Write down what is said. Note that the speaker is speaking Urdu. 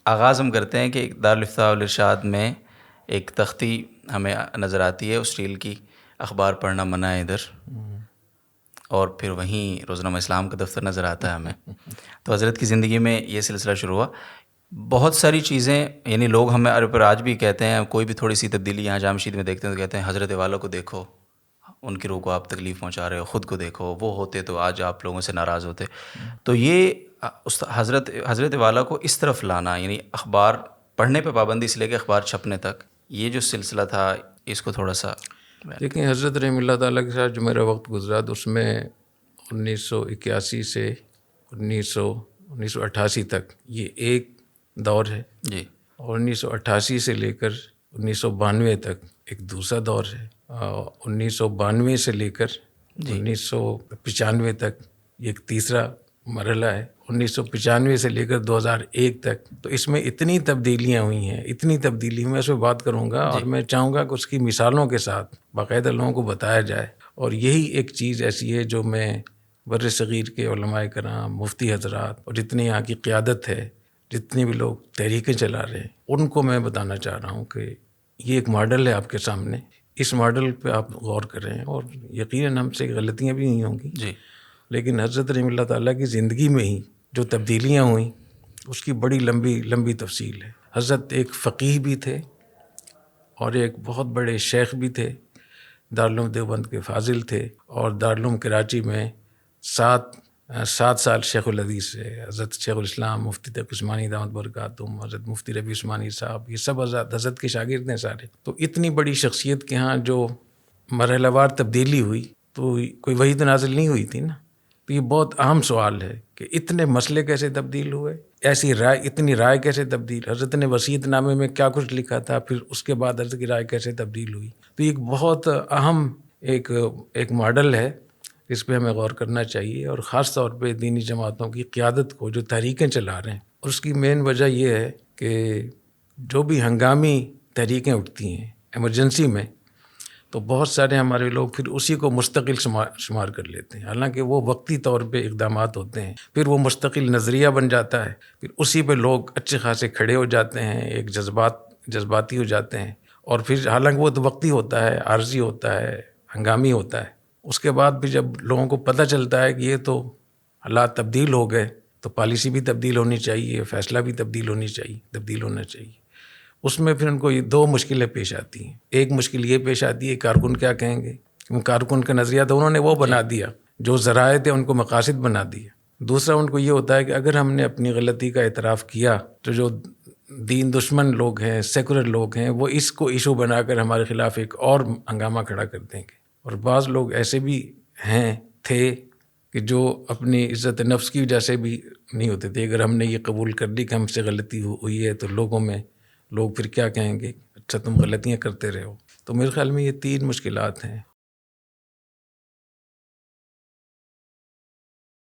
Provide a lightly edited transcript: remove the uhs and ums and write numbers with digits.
آغاز ہم کرتے ہیں کہ دارالفتاء والارشاد میں ایک تختی ہمیں نظر آتی ہے اسٹیل کی، اخبار پڑھنا منع ہے ادھر، اور پھر وہیں روزنامہ اسلام کا دفتر نظر آتا ہے ہمیں. تو حضرت کی زندگی میں یہ سلسلہ شروع ہوا. بہت ساری چیزیں یعنی لوگ ہمیں پر آج بھی کہتے ہیں، کوئی بھی تھوڑی سی تبدیلی یہاں جامع مسجد میں دیکھتے ہیں تو کہتے ہیں حضرت والا کو دیکھو، ان کی روح کو آپ تکلیف پہنچا رہے ہو، خود کو دیکھو، وہ ہوتے تو آج آپ لوگوں سے ناراض ہوتے. تو یہ حضرت والا کو اس طرف لانا، یعنی اخبار پڑھنے پہ پابندی سے لے کے اخبار چھپنے تک، یہ جو سلسلہ تھا اس کو تھوڑا سا دیکھیں. حضرت رحمہ اللہ تعالیٰ کے ساتھ جو میرا وقت گزرا تو اس میں 1981 سے 1988 تک یہ ایک دور ہے، جی، اور 1988 سے لے کر 1992 تک ایک دوسرا دور ہے، 1992 سے لے کر 1995 تک یہ ایک تیسرا مرحلہ ہے، 1995 سے لے کر 2001 تک. تو اس میں اتنی تبدیلیاں ہوئی ہیں، اتنی تبدیلی میں اس پہ بات کروں گا، اور میں چاہوں گا کہ اس کی مثالوں کے ساتھ باقاعدہ لوگوں کو بتایا جائے. اور یہی ایک چیز ایسی ہے جو میں بر صغیر کے علماء کرام، مفتی حضرات اور جتنی یہاں کی قیادت ہے، جتنے بھی لوگ تحریکیں چلا رہے ہیں، ان کو میں بتانا چاہ رہا ہوں کہ یہ ایک ماڈل ہے آپ کے سامنے، اس ماڈل پہ آپ غور کریں. اور یقیناً ہم سے غلطیاں بھی نہیں ہوں گی، جی، لیکن حضرت رحمہ اللہ تعالیٰ کی زندگی میں ہی جو تبدیلیاں ہوئیں اس کی بڑی لمبی تفصیل ہے. حضرت ایک فقیہ بھی تھے اور ایک بہت بڑے شیخ بھی تھے، دارالعلوم دیوبند کے فاضل تھے، اور دارالعلوم کراچی میں 7 سال شیخ الحدیث سے حضرت شیخ الاسلام مفتی تقی عثمانی دامت برکاتہم، حضرت مفتی ربیع عثمانی صاحب، یہ سب حضرت کے شاگرد ہیں سارے. تو اتنی بڑی شخصیت کے ہاں جو مرحلہ وار تبدیلی ہوئی تو کوئی وحی تو نازل نہیں ہوئی تھی نا. تو یہ بہت اہم سوال ہے کہ اتنے مسئلے کیسے تبدیل ہوئے، ایسی رائے، اتنی رائے کیسے تبدیل، حضرت نے وصیت نامے میں کیا کچھ لکھا تھا، پھر اس کے بعد حضرت کی رائے کیسے تبدیل ہوئی. تو یہ ایک بہت اہم ایک ماڈل ہے، اس پہ ہمیں غور کرنا چاہیے، اور خاص طور پہ دینی جماعتوں کی قیادت کو جو تحریکیں چلا رہے ہیں. اور اس کی مین وجہ یہ ہے کہ جو بھی ہنگامی تحریکیں اٹھتی ہیں ایمرجنسی میں، تو بہت سارے ہمارے لوگ پھر اسی کو مستقل شمار کر لیتے ہیں، حالانکہ وہ وقتی طور پہ اقدامات ہوتے ہیں، پھر وہ مستقل نظریہ بن جاتا ہے، پھر اسی پہ لوگ اچھے خاصے کھڑے ہو جاتے ہیں، ایک جذباتی ہو جاتے ہیں، اور پھر حالانکہ وہ تو وقتی ہوتا ہے، عارضی ہوتا ہے، ہنگامی ہوتا ہے. اس کے بعد بھی جب لوگوں کو پتہ چلتا ہے کہ یہ تو حالات تبدیل ہو گئے، تو پالیسی بھی تبدیل ہونی چاہیے، فیصلہ بھی تبدیل ہونا چاہیے. اس میں پھر ان کو یہ 2 مشکلیں پیش آتی ہیں. ایک مشکل یہ پیش آتی ہے کارکن کیا کہیں گے، کیونکہ کارکن کا نظریہ تو انہوں نے وہ بنا دیا، جو ذرائع تھے ان کو مقاصد بنا دیا. دوسرا ان کو یہ ہوتا ہے کہ اگر ہم نے اپنی غلطی کا اعتراف کیا تو جو دین دشمن لوگ ہیں، سیکولر لوگ ہیں، وہ اس کو ایشو بنا کر ہمارے خلاف ایک اور ہنگامہ کھڑا کر دیں گے. اور بعض لوگ ایسے بھی تھے کہ جو اپنی عزت نفس کی وجہ سے بھی نہیں ہوتے تھے. اگر ہم نے یہ قبول کر لی کہ ہم سے غلطی ہوئی ہے تو لوگ پھر کیا کہیں گے، اچھا تم غلطیاں کرتے رہے ہو. تو میرے خیال میں یہ 3 مشکلات ہیں.